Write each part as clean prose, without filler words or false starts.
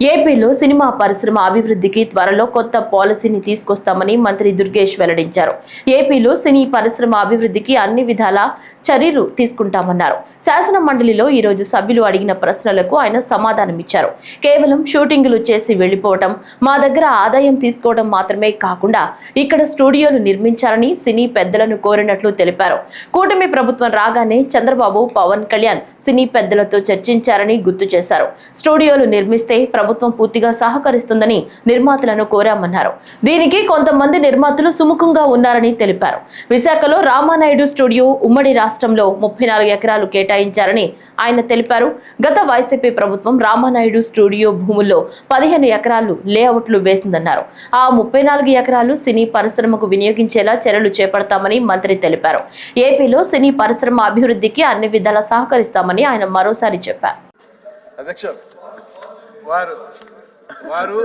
ఏపీలో సినిమా పరిశ్రమ అభివృద్ధికి త్వరలో కొత్త పాలసీని తీసుకొస్తామని మంత్రి దుర్గేష్ వెల్లడించారు. ఏపీలో సినీ పరిశ్రమ అభివృద్ధికి అన్ని విధాల చర్యలు తీసుకుంటామన్నారు. శాసన మండలిలో ఈ రోజు సభ్యులు అడిగిన ప్రశ్నలకు ఆయన సమాధానమిచ్చారు. కేవలం షూటింగులు చేసి వెళ్లిపోవడం, మా దగ్గర ఆదాయం తీసుకోవడం మాత్రమే కాకుండా ఇక్కడ స్టూడియోలు నిర్మించాలని సినీ పెద్దలను కోరినట్లు తెలిపారు. కూటమి ప్రభుత్వం రాగానే చంద్రబాబు, పవన్ కళ్యాణ్ సినీ పెద్దలతో చర్చించారని గుర్తు చేశారు. స్టూడియోలు నిర్మిస్తే ప్రభుత్వం పూర్తిగా సహకరిస్తుందని నిర్మాతలను కోరామన్నారు. దీనికి కొంతమంది నిర్మాతలు సుముఖంగా ఉన్నారని తెలిపారు. విశాఖలో రామానాయుడు స్టూడియో ఉమ్మడి రాష్ట్రంలో 34 ఎకరాలు కేటాయించారని ఆయన తెలిపారు. గత వైసీపీ ప్రభుత్వం రామానాయుడు స్టూడియో భూముల్లో 15 ఎకరాలు లేఅవుట్లు వేసిందన్నారు. ఆ 34 ఎకరాలు సినీ పరిశ్రమకు వినియోగించేలా చర్యలు చేపడతామని మంత్రి తెలిపారు. ఏపీలో సినీ పరిశ్రమ అభివృద్ధికి అన్ని విధాలా సహకరిస్తామని ఆయన మరోసారి చెప్పారు. వారు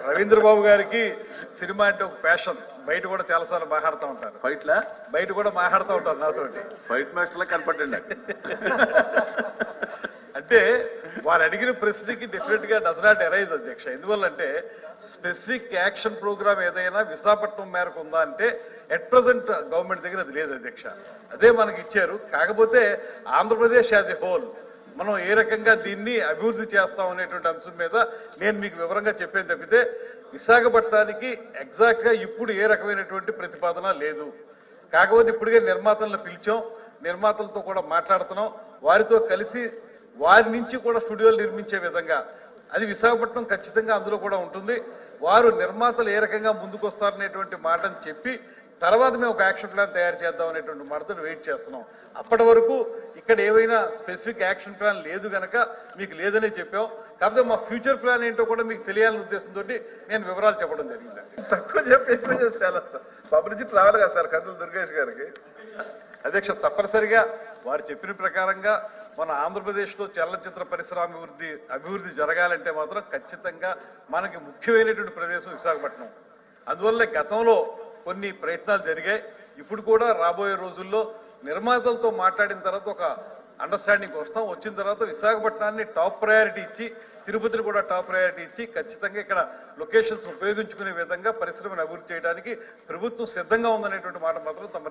రవీంద్రబాబు గారికి సినిమా అంటే ఒక ప్యాషన్. బయట కూడా చాలాసార్లు మాట్లాడుతూ ఉంటారు. బయట కూడా మాట్లాడుతూ ఉంటారు నాతోటి. ఫైట్ మాస్టర్ లా కనపడండి. అంటే వారు అడిగిన ప్రశ్నకి డెఫినెట్ గా డస్ నాట్ అరైజ్ అధ్యక్ష. ఎందువల్లంటే స్పెసిఫిక్ యాక్షన్ ప్రోగ్రామ్ ఏదైనా విశాఖపట్నం మేరకు ఉందా అంటే ఎట్ ప్రెసెంట్ గవర్నమెంట్ దగ్గర అది లేదు అధ్యక్ష. అదే మనకి ఇచ్చారు. కాకపోతే ఆంధ్రప్రదేశ్ యాజ్ ఎ హోల్ మనం ఏ రకంగా దీన్ని అభివృద్ధి చేస్తాం అనేటువంటి అంశం మీద నేను మీకు వివరంగా చెప్పేది తప్పితే విశాఖపట్నానికి ఎగ్జాక్ట్ గా ఇప్పుడు ఏ రకమైనటువంటి ప్రతిపాదన లేదు. కాకపోతే ఇప్పుడుగా నిర్మాతలను పిలిచాం, నిర్మాతలతో కూడా మాట్లాడుతున్నాం. వారితో కలిసి వారి నుంచి కూడా స్టూడియోలు నిర్మించే విధంగా అది విశాఖపట్నం ఖచ్చితంగా అందులో కూడా ఉంటుంది. వారు నిర్మాతలు ఏ రకంగా ముందుకు వస్తారనేటువంటి మాటను చెప్పి తర్వాత మేము ఒక యాక్షన్ ప్లాన్ తయారు చేద్దాం అనేటువంటి మాటతో వెయిట్ చేస్తున్నాం. అప్పటి వరకు ఇక్కడ ఏమైనా స్పెసిఫిక్ యాక్షన్ ప్లాన్ లేదు కనుక మీకు లేదనే చెప్పాం. కాకపోతే మా ఫ్యూచర్ ప్లాన్ ఏంటో కూడా మీకు తెలియాలనే ఉద్దేశంతో నేను వివరాలు చెప్పడం జరిగిందండి. తక్కువ చెప్పి ఎక్కువ చేస్తే పబ్లిసిటీ రావాలి కదా సార్ కందులు దుర్గేష్ గారికి. అధ్యక్ష, తప్పనిసరిగా వారు చెప్పిన ప్రకారంగా మన ఆంధ్రప్రదేశ్లో చలనచిత్ర పరిశ్రమ అభివృద్ధి జరగాలంటే మాత్రం ఖచ్చితంగా మనకి ముఖ్యమైనటువంటి ప్రదేశం విశాఖపట్నం. అందువల్ల గతంలో కొన్ని ప్రయత్నాలు జరిగాయి. ఇప్పుడు కూడా రాబోయే రోజుల్లో నిర్మాతలతో మాట్లాడిన తర్వాత ఒక అండర్స్టాండింగ్ వస్తాం. వచ్చిన తర్వాత విశాఖపట్నాన్ని టాప్ ప్రయారిటీ ఇచ్చి, తిరుపతిని కూడా టాప్ ప్రయారిటీ ఇచ్చి ఖచ్చితంగా ఇక్కడ లొకేషన్స్ ఉపయోగించుకునే విధంగా పరిశ్రమను అభివృద్ధి చేయడానికి ప్రభుత్వం సిద్ధంగా ఉందనేటువంటి మాట మాత్రం తమ